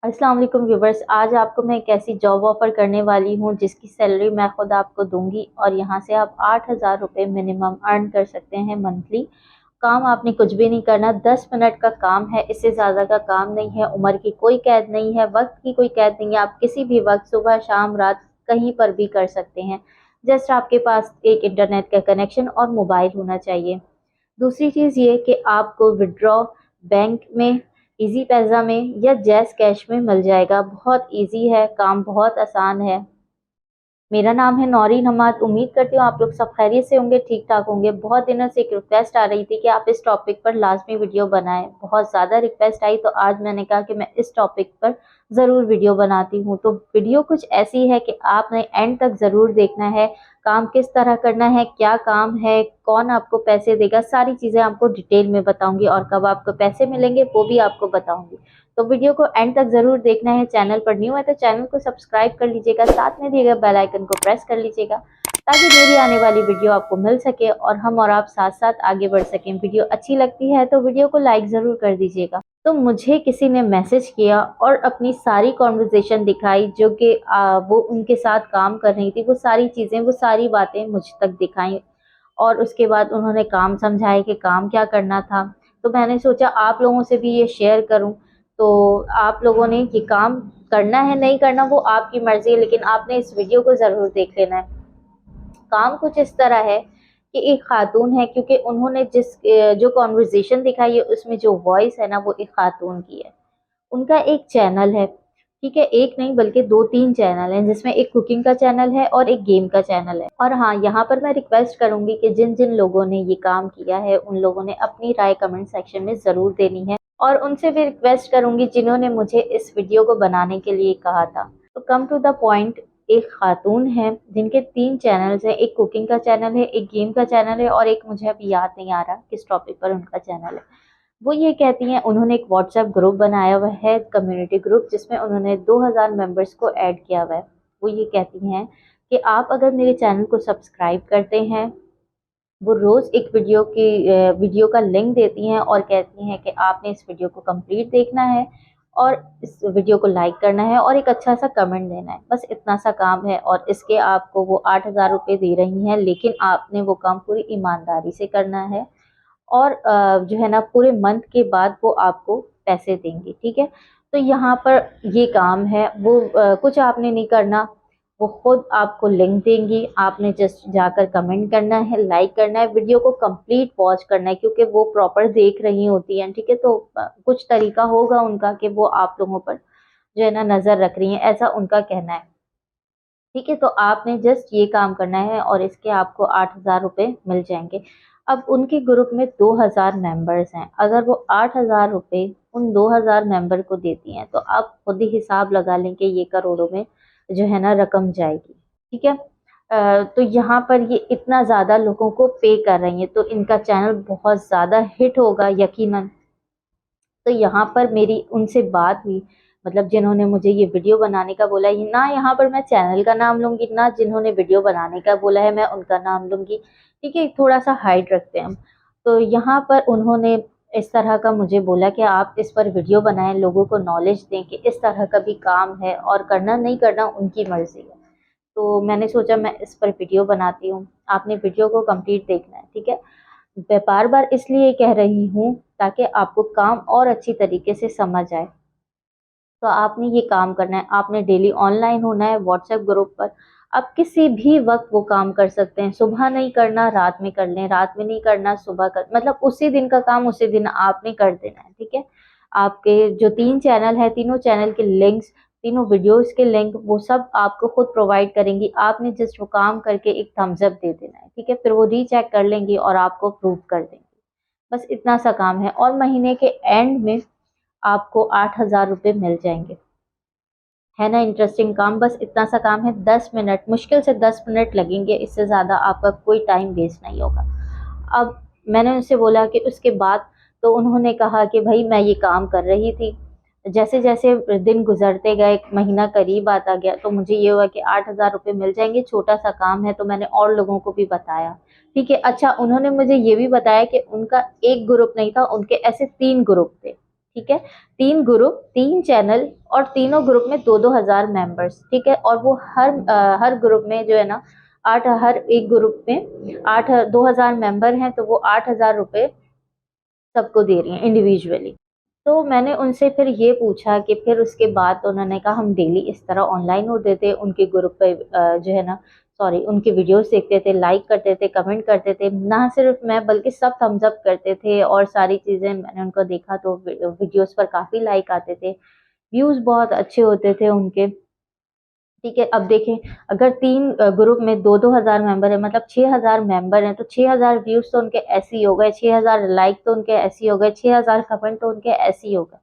अस्सलाम वालेकुम व्यूवर्स, आज आपको मैं एक ऐसी जॉब ऑफ़र करने वाली हूँ जिसकी सैलरी मैं खुद आपको दूँगी और यहाँ से आप 8,000 रुपये मिनिमम अर्न कर सकते हैं मंथली। काम आपने कुछ भी नहीं करना, 10 मिनट का काम है, इससे ज़्यादा का काम नहीं है, उम्र की कोई कैद नहीं है, वक़्त की कोई कैद नहीं है, आप किसी भी वक़्त सुबह, शाम, रात कहीं पर भी कर सकते हैं। जस्ट आपके पास एक इंटरनेट का कनेक्शन और मोबाइल होना चाहिए। दूसरी चीज़ ये कि आपको विथड्रॉ बैंक में, ईज़ी पैसा में या जैज़ कैश में मिल जाएगा। बहुत ईज़ी है, काम बहुत आसान है। मेरा नाम है नौरीन हमाद। उम्मीद करती हूँ आप लोग सब खैरियत से होंगे, ठीक-ठाक होंगे। बहुत दिनों से एक रिक्वेस्ट आ रही थी कि आप इस टॉपिक पर लाज़मी वीडियो बनाएँ। बहुत ज़्यादा रिक्वेस्ट आई तो आज मैंने कहा कि मैं इस टॉपिक पर ज़रूर वीडियो बनाती हूँ। तो वीडियो कुछ ऐसी है कि आपने एंड तक ज़रूर देखना है। काम किस तरह करना है, क्या काम है, कौन आपको पैसे देगा, सारी चीज़ें आपको डिटेल में बताऊँगी और कब आपको पैसे मिलेंगे वो भी आपको बताऊँगी। तो वीडियो को एंड तक ज़रूर देखना है। चैनल पर न्यू है तो चैनल को सब्सक्राइब कर लीजिएगा, साथ में दिए गए बेल आइकन को प्रेस कर लीजिएगा ताकि मेरी आने वाली वीडियो आपको मिल सके और हम और आप साथ-साथ आगे बढ़ सकें। वीडियो अच्छी लगती है तो वीडियो को लाइक ज़रूर कर दीजिएगा। तो मुझे किसी ने मैसेज किया और अपनी सारी कन्वर्सेशन दिखाई जो कि वो उनके साथ काम कर रही थी, वो सारी चीज़ें, वो सारी बातें मुझ तक दिखाई और उसके बाद उन्होंने काम समझाया कि काम क्या करना था। तो मैंने सोचा आप लोगों से भी ये शेयर करूँ। तो आप लोगों ने ये काम करना है, नहीं करना वो आपकी मर्ज़ी है, लेकिन आपने इस वीडियो को ज़रूर देख लेना है। काम कुछ इस तरह है कि एक खातून है, क्योंकि उन्होंने जो कन्वर्सेशन दिखाई है उसमें जो वॉइस है ना वो एक खातून की है। उनका एक चैनल है, ठीक है? एक नहीं बल्कि 2-3 चैनल हैं, जिसमें एक कुकिंग का चैनल है और एक गेम का चैनल है। और हाँ, यहाँ पर मैं रिक्वेस्ट करूँगी कि जिन-जिन लोगों ने ये काम किया है, उन लोगों ने अपनी राय कमेंट सेक्शन में ज़रूर देनी है और उनसे भी रिक्वेस्ट करूँगी जिन्होंने मुझे इस वीडियो को बनाने के लिए कहा था। तो कम टू द पॉइंट, एक खातून है जिनके 3 चैनल्स हैं, एक कुकिंग का चैनल है, एक गेम का चैनल है और एक मुझे अभी याद नहीं आ रहा किस टॉपिक पर उनका चैनल है। वो ये कहती हैं, उन्होंने एक व्हाट्सएप ग्रुप बनाया हुआ है, कम्युनिटी ग्रुप, जिसमें उन्होंने 2000 मेंबर्स को ऐड किया हुआ है। वो ये कहती हैं कि आप अगर मेरे चैनल को सब्सक्राइब करते हैं, वो रोज़ एक वीडियो का लिंक देती हैं और कहती हैं कि आपने इस वीडियो को कंप्लीट देखना है और इस वीडियो को लाइक करना है और एक अच्छा-सा कमेंट देना है। बस इतना सा काम है और इसके आपको वो 8,000 रुपए दे रही हैं, लेकिन आपने वो काम पूरी ईमानदारी से करना है और जो है ना पूरे मंथ के बाद वो आपको पैसे देंगे, ठीक है? तो यहाँ पर ये काम है, वो कुछ आपने नहीं करना, वो खुद आपको लिंक देंगी, आपने जस्ट जाकर कमेंट करना है, लाइक करना है, वीडियो को कंप्लीट वॉच करना है क्योंकि वो प्रॉपर देख रही होती हैं, ठीक है? तो कुछ तरीका होगा उनका कि वो आप लोगों पर जो है ना नज़र रख रही हैं, ऐसा उनका कहना है। ठीक है, तो आपने जस्ट ये काम करना है और इसके आपको 8,000 रुपए मिल जाएँगे। अब उनके ग्रुप में 2,000 मेंबर्स हैं, अगर वो 8,000 रुपए उन 2,000 मेंबर को देती हैं, तो आप खुद ही हिसाब लगा लें कि ये करोड़ों में जो है ना रकम जाएगी, ठीक है? तो यहाँ पर ये इतना ज़्यादा लोगों को पे कर रही हैं, तो इनका चैनल बहुत ज़्यादा हिट होगा यकीनन। तो यहाँ पर मेरी उनसे बात हुई, मतलब जिन्होंने मुझे ये वीडियो बनाने का बोला, ये ना यहाँ पर मैं चैनल का नाम लूँगी, ना जिन्होंने वीडियो बनाने का बोला है मैं उनका नाम लूँगी, ठीक है? थोड़ा-सा हाइड रखते हैं हम। तो यहाँ पर उन्होंने इस तरह का मुझे बोला कि आप इस पर वीडियो बनाएँ, लोगों को नॉलेज दें कि इस तरह का भी काम है और करना नहीं करना उनकी मर्ज़ी है। तो मैंने सोचा मैं इस पर वीडियो बनाती हूँ, आपने वीडियो को कंप्लीट देखना है, ठीक है? मैं बार-बार इसलिए कह रही हूँ ताकि आपको काम और अच्छी तरीके से समझ आए। तो आपने ये काम करना है, आपने डेली ऑनलाइन होना है व्हाट्सएप ग्रुप पर। आप किसी भी वक़्त वो काम कर सकते हैं, सुबह नहीं करना, रात में कर लें, रात में नहीं करना, सुबह कर, मतलब उसी दिन का काम उसी दिन आपने कर देना है, ठीक है? आपके जो 3 चैनल हैं, तीनों चैनल के लिंक्स, तीनों वीडियोज़ के लिंक वो सब आपको खुद प्रोवाइड करेंगी। आपने जस्ट वो काम करके एक थम्स अप दे देना है, ठीक है? फिर वो रीचेक कर लेंगी और आपको अप्रूव कर देंगी। बस इतना सा काम है और महीने के एंड में आपको 8,000 रुपए मिल जाएँगे। है ना इंटरेस्टिंग काम? बस इतना सा काम है, 10 मिनट, मुश्किल से 10 मिनट लगेंगे, इससे ज़्यादा आपका कोई टाइम वेस्ट नहीं होगा। अब मैंने उनसे बोला कि उसके बाद, तो उन्होंने कहा कि भई मैं ये काम कर रही थी। जैसे-जैसे दिन गुज़रते गए, महीना करीब आता गया, तो मुझे ये हुआ कि 8,000 रुपए मिल जाएँगे, छोटा-सा काम है, तो मैंने और लोगों को भी बताया। ठीक है, अच्छा उन्होंने मुझे ये भी बताया कि उनका एक ग्रुप नहीं था, उनके ऐसे 3 ग्रुप थे। ठीक है, 3 ग्रुप, 3 चैनल और तीनों ग्रुप में 2-2 हज़ार मेंबर्स, ठीक है। और वो हर ग्रुप में जो है ना 8, हर एक ग्रुप में 8, 2,000 मेंबर हैं तो वो 8,000 रुपए सबको दे रही हैं इंडिविजुअली। तो मैंने उनसे फिर ये पूछा कि फिर उसके बाद तो उन्होंने कहा हम डेली इस तरह ऑनलाइन होते थे, उनके ग्रुप पे जो है ना, सॉरी, उनके वीडियोस देखते थे, लाइक करते थे, कमेंट करते थे, ना सिर्फ मैं बल्कि सब थम्स अप करते थे और सारी चीज़ें मैंने उनको देखा तो वीडियोस पर काफ़ी लाइक आते थे, व्यूज़ बहुत अच्छे होते थे उनके। ठीक है, अब देखें, अगर 3 ग्रुप में 2-2 हज़ार मेंबर है, मतलब 6,000 मेंबर हैं, तो 6,000 व्यूज़ तो उनके ऐसे ही हो गए, 6,000 लाइक तो उनके ऐसे ही हो गए, 6,000 कमेंट तो उनके ऐसे ही हो गए।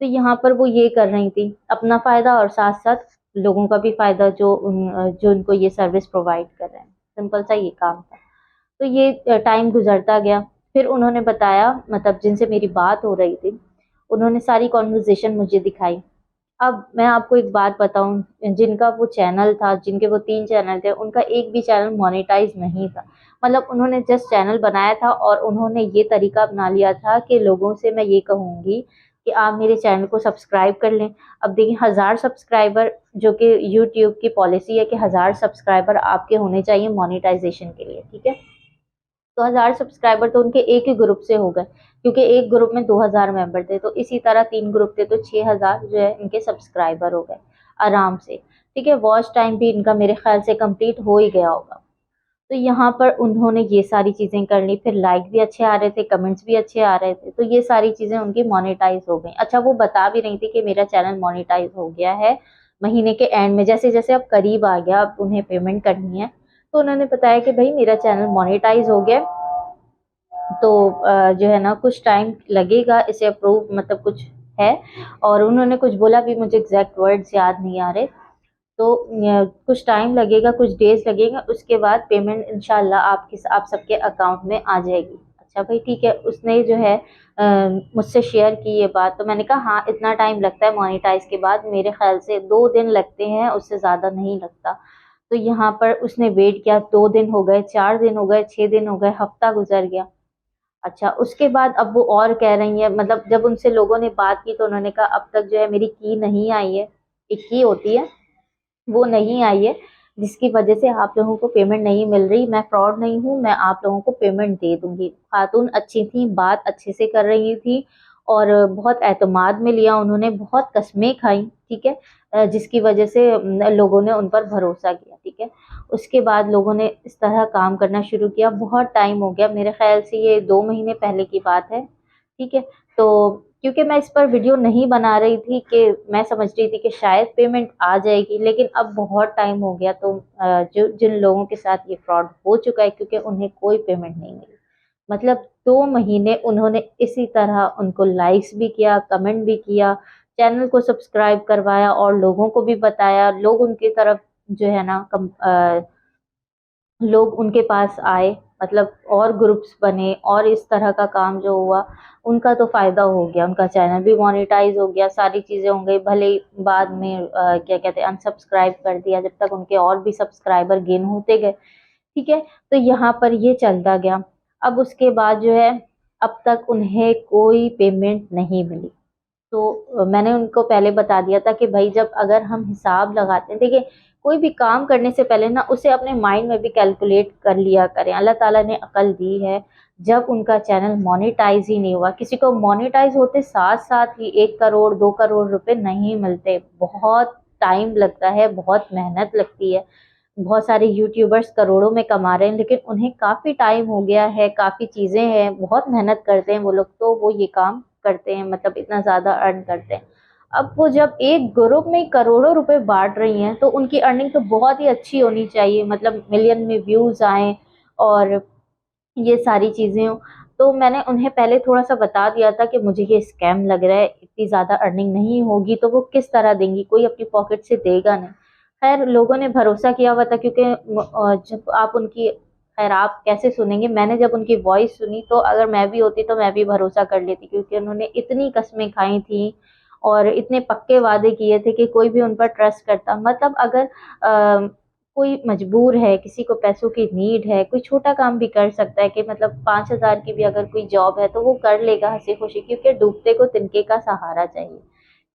तो यहाँ पर वो ये कर रही थी, अपना फ़ायदा और साथ-साथ लोगों का भी फ़ायदा, जो उनको ये सर्विस प्रोवाइड कर रहे हैं। सिंपल सा ये काम था। तो ये टाइम गुज़रता गया, फिर उन्होंने बताया, मतलब जिनसे मेरी बात हो रही थी, उन्होंने सारी कन्वर्सेशन मुझे दिखाई। अब मैं आपको एक बात बताऊँ, जिनका वो चैनल था, जिनके वो 3 चैनल थे, उनका एक भी चैनल मोनेटाइज़ नहीं था। मतलब उन्होंने जस्ट चैनल बनाया था और उन्होंने ये तरीका अपना लिया था कि लोगों से मैं ये कहूँगी कि आप मेरे चैनल को सब्सक्राइब कर लें। अब देखिए, 1000 सब्सक्राइबर, जो कि यूट्यूब की पॉलिसी है कि 1000 सब्सक्राइबर आपके होने चाहिए मोनेटाइज़ेशन के लिए, ठीक है? तो 1000 सब्सक्राइबर तो उनके एक ही ग्रुप से हो गए, क्योंकि एक ग्रुप में 2000 मेंबर थे, तो इसी तरह 3 ग्रुप थे तो 6000 जो है इनके सब्सक्राइबर हो गए आराम से। ठीक है, वॉच टाइम भी इनका मेरे ख्याल से कंप्लीट हो ही गया होगा। तो यहाँ पर उन्होंने ये सारी चीज़ें कर ली, फिर लाइक भी अच्छे आ रहे थे, कमेंट्स भी अच्छे आ रहे थे, तो ये सारी चीज़ें उनकी मोनेटाइज़ हो गई। अच्छा, वो बता भी रही थी कि मेरा चैनल मोनेटाइज़ हो गया है, महीने के एंड में जैसे-जैसे अब करीब आ गया, अब उन्हें पेमेंट करनी है, तो उन्होंने बताया कि भई मेरा चैनल मोनेटाइज़ हो गया है, तो जो है ना कुछ टाइम लगेगा इसे अप्रूव, मतलब कुछ है, और उन्होंने कुछ बोला भी, मुझे एग्ज़ैक्ट वर्ड्स याद नहीं आ रहे। तो कुछ टाइम लगेगा, कुछ डेज़ लगेगा, उसके बाद पेमेंट इंशाल्लाह आप सबके अकाउंट में आ जाएगी। अच्छा भाई, ठीक है। उसने जो है मुझसे शेयर की ये बात, तो मैंने कहा हाँ, इतना टाइम लगता है मोनेटाइज़ के बाद, मेरे ख़्याल से 2 दिन लगते हैं, उससे ज़्यादा नहीं लगता। तो यहाँ पर उसने वेट किया, 2 दिन हो गए, 4 दिन हो गए, 6 दिन हो गए, हफ़्ता गुज़र गया। अच्छा, उसके बाद अब वो और कह रही हैं, मतलब जब उनसे लोगों ने बात की तो उन्होंने कहा अब तक जो है मेरी की नहीं आई है, एक की होती है, वो नहीं आई है, जिसकी वजह से आप लोगों को पेमेंट नहीं मिल रही। मैं फ्रॉड नहीं हूँ, मैं आप लोगों को पेमेंट दे दूँगी। खातून अच्छी थी, बात अच्छे से कर रही थी और बहुत एतमाद में लिया उन्होंने, बहुत कस्में खाई, ठीक है? जिसकी वजह से लोगों ने उन पर भरोसा किया, ठीक है? उसके बाद लोगों ने इस तरह काम करना शुरू किया, बहुत टाइम हो गया, मेरे ख़्याल से ये 2 महीने पहले की बात है, ठीक है? तो क्योंकि मैं इस पर वीडियो नहीं बना रही थी कि मैं समझ रही थी कि शायद पेमेंट आ जाएगी, लेकिन अब बहुत टाइम हो गया, तो जो जिन लोगों के साथ ये फ्रॉड हो चुका है, क्योंकि उन्हें कोई पेमेंट नहीं मिली। मतलब 2 महीने उन्होंने इसी तरह उनको लाइक्स भी किया, कमेंट भी किया, चैनल को सब्सक्राइब करवाया और लोगों को भी बताया, लोग उनकी तरफ जो है ना लोग उनके पास आए, मतलब और ग्रुप्स बने और इस तरह का काम जो हुआ, उनका तो फ़ायदा हो गया, उनका चैनल भी मोनेटाइज़ हो गया, सारी चीज़ें हो गई, भले ही बाद में क्या कहते हैं अनसब्सक्राइब कर दिया, जब तक उनके और भी सब्सक्राइबर गेन होते गए, ठीक है? तो यहाँ पर ये चलता गया। अब उसके बाद जो है, अब तक उन्हें कोई पेमेंट नहीं मिली। तो मैंने उनको पहले बता दिया था कि भाई जब अगर हम हिसाब लगाते हैं, देखिए कोई भी काम करने से पहले ना उसे अपने माइंड में भी कैलकुलेट कर लिया करें। अल्लाह ताला ने अकल दी है। जब उनका चैनल मोनेटाइज़ ही नहीं हुआ, किसी को मोनेटाइज़ होते साथ-साथ ही 1 करोड़ 2 करोड़ रुपए नहीं मिलते। बहुत टाइम लगता है, बहुत मेहनत लगती है। बहुत सारे यूट्यूबर्स करोड़ों में कमा रहे हैं, लेकिन उन्हें काफ़ी टाइम हो गया है, काफ़ी चीज़ें हैं, बहुत मेहनत करते हैं वो लोग, तो वो ये काम करते हैं, मतलब इतना ज़्यादा अर्न करते हैं। अब वो जब एक ग्रुप में करोड़ों रुपए बाँट रही हैं, तो उनकी अर्निंग तो बहुत ही अच्छी होनी चाहिए, मतलब मिलियन में व्यूज़ आएँ और ये सारी चीज़ें हों। तो मैंने उन्हें पहले थोड़ा-सा बता दिया था कि मुझे ये स्कैम लग रहा है, इतनी ज़्यादा अर्निंग नहीं होगी, तो वो किस तरह देंगी, कोई अपनी पॉकेट से देगा नहीं। ख़ैर लोगों ने भरोसा किया हुआ था, क्योंकि जब आप उनकी, ख़ैर आप कैसे सुनेंगे, मैंने जब उनकी वॉइस सुनी तो अगर मैं भी होती तो मैं भी भरोसा कर लेती, क्योंकि उन्होंने इतनी कस्में खाई थी और इतने पक्के वादे किए थे कि कोई भी उन पर ट्रस्ट करता। मतलब अगर कोई मजबूर है, किसी को पैसों की नीड है, कोई छोटा काम भी कर सकता है कि मतलब 5,000 की भी अगर कोई जॉब है तो वो कर लेगा हँसी खुशी, क्योंकि डूबते को तिनके का सहारा चाहिए।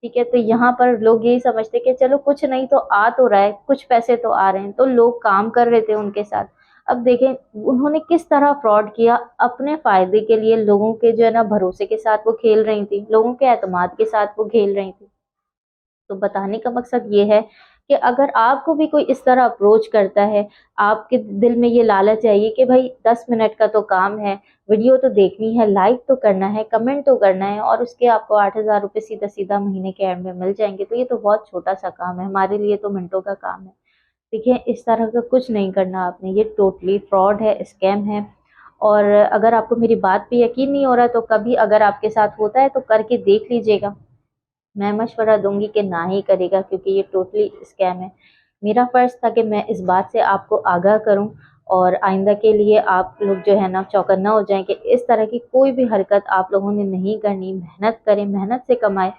ठीक है, तो यहाँ पर लोग यही समझते कि चलो कुछ नहीं तो आ तो रहा है, कुछ पैसे तो आ रहे हैं, तो लोग काम कर रहे थे उनके साथ। अब देखें उन्होंने किस तरह फ्रॉड किया, अपने फायदे के लिए लोगों के जो है ना भरोसे के साथ वो खेल रही थी, लोगों के एतमाद के साथ वो खेल रही थी। तो बताने का मकसद ये है कि अगर आपको भी कोई इस तरह अप्रोच करता है, आपके दिल में ये लालच है ये कि भाई 10 मिनट का तो काम है, वीडियो तो देखनी है, लाइक तो करना है, कमेंट तो करना है और उसके आपको 8,000 रुपये सीधा-सीधा महीने के एंड में मिल जाएँगे, तो ये तो बहुत छोटा-सा काम है, हमारे लिए तो मिनटों का काम है। देखिए, इस तरह का कुछ नहीं करना आपने, ये टोटली फ्रॉड है, स्कैम है। और अगर आपको मेरी बात पे यकीन नहीं हो रहा, तो कभी अगर आपके साथ होता है तो करके देख लीजिएगा। मैं मशवरा दूँगी कि ना ही करेगा, क्योंकि ये टोटली स्कैम है। मेरा फ़र्ज़ था कि मैं इस बात से आपको आगाह करूँ और आइंदा के लिए आप लोग जो है ना चौकन्ना हो जाएँ कि इस तरह की कोई भी हरकत आप लोगों ने नहीं करनी। मेहनत करें, मेहनत से कमाएँ।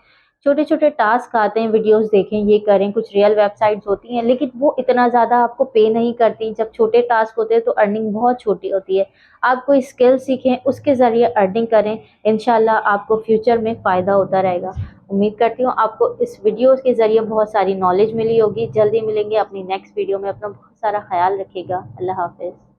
छोटे-छोटे टास्क आते हैं, वीडियोज़ देखें, ये करें, कुछ रियल वेबसाइट्स होती हैं, लेकिन वो इतना ज़्यादा आपको पे नहीं करती। जब छोटे टास्क होते हैं तो अर्निंग बहुत छोटी होती है। आप कोई स्किल सीखें, उसके ज़रिए अर्निंग करें, इंशाल्लाह आपको फ्यूचर में फ़ायदा होता रहेगा। उम्मीद करती हूँ आपको इस वीडियो के ज़रिए बहुत सारी नॉलेज मिली होगी। जल्दी मिलेंगे अपनी नेक्स्ट वीडियो में। अपना बहुत सारा ख़्याल रखिएगा। अल्लाह हाफ़िज़।